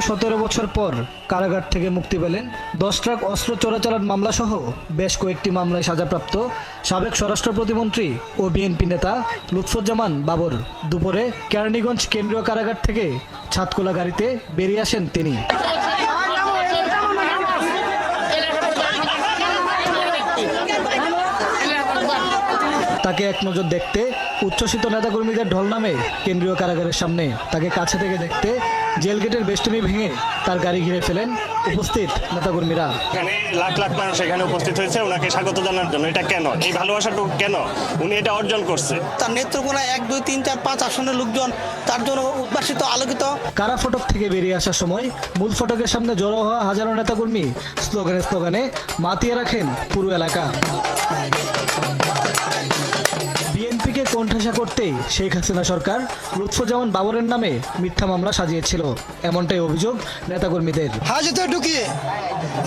17 বছর পর কারাগার থেকে মুক্তি পেলেন 10 ট্রাক অস্ত্র চোরাচালান মামলাসহ বেশ কয়েকটি মামলায় সাজাপ্রাপ্ত সাবেক স্বরাষ্ট্র প্রতিমন্ত্রী ও বিএনপি নেতা লুৎফুজ্জামান বাবর। দুপুরে কেরানীগঞ্জ কেন্দ্রীয় কারাগার থেকে ছাতকোলা গাড়িতে বেরিয়ে আসেন তিনি। তাকে এক নজর দেখতে উচ্ছ্বসিত নেতাকর্মীদের ঢল নামে কেন্দ্রীয় কারাগারের সামনে। তাকে কাছে থেকে দেখতে জেল গেটের বেষ্টনী ভেঙে তার গাড়ি ঘিরে ফেলেন উপস্থিত নেতাকর্মীরা। এখানে লাখ লাখ মানুষ এখানে উপস্থিত হয়েছে ওনাকে স্বাগত জানার জন্য। এটা কেন, এই ভালোবাসাটুকু কেন উনি এটা অর্জন করছে? তার নেত্রকোনায় 1, 2, 3, 4, 5 আসনের লোকজন তার জন্য উদ্ভাসিত আলোকিত। কারা ফটক থেকে বেরিয়ে আসার সময় মূল ফটকের সামনে জড়ো হওয়া হাজারো নেতাকর্মী স্লোগানে মাতিয়ে রাখেন পুরো এলাকা। বিএনপিকে কোণঠাসা করতেই শেখ হাসিনা সরকার লুৎফুজ্জামান বাবরের নামে মিথ্যা মামলা সাজিয়েছিল, এমনটাই অভিযোগ নেতাকর্মীদের। হাজতে ঢুকিয়ে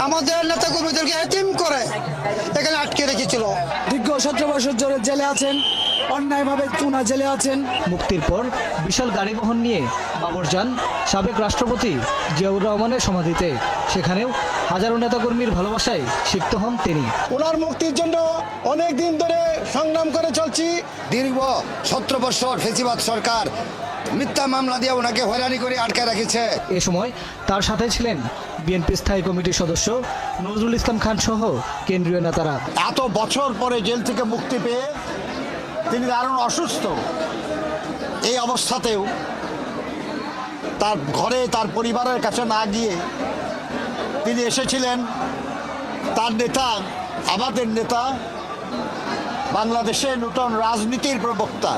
আমাদের নেতাকর্মীদেরকে এতিম করে এখানে আটকে রেখেছিল। দীর্ঘ 17 বছর ধরে জেলে আছেন, অন্যায়ভাবে চুনা জেলে আছেন। মুক্তির পর বিশাল গাড়ি বহন নিয়ে বাবর যান সাবেক রাষ্ট্রপতি জিয়াউর রহমানের সমাধিতে। সেখানেও হাজারো নেতাকর্মীর ভালোবাসায় সিক্ত হন তিনি। ওনার মুক্তির জন্য অনেক দিন ধরে সংগ্রাম করে চলছি। দীর্ঘ 17 বছর ফেসিবাদ সরকার মিথ্যা মামলা দিয়ে ওনাকে হয়রানি করে আটকে রেখেছে। এ সময় তার সাথে ছিলেন বিএনপি স্থায়ী কমিটির সদস্য নজরুল ইসলাম খান সহ কেন্দ্রীয় নেতারা। এত বছর পরে জেল থেকে মুক্তি পেয়ে তিনি দারুণ অসুস্থ। এই অবস্থাতেও তার ঘরে তার পরিবারের কাছে না গিয়ে তিনি এসেছিলেন তার নেতা, আমাদের নেতা, বাংলাদেশের নূতন রাজনীতির প্রবক্তা,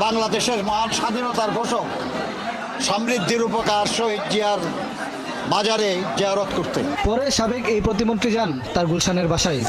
বাংলাদেশের মহান স্বাধীনতার ঘোষক, সমৃদ্ধির উপকার শহীদ জিয়ার বাজারে জিয়ারত করতে। পরে সাবেক এই প্রতিমন্ত্রী যান তার গুলশানের বাসায়।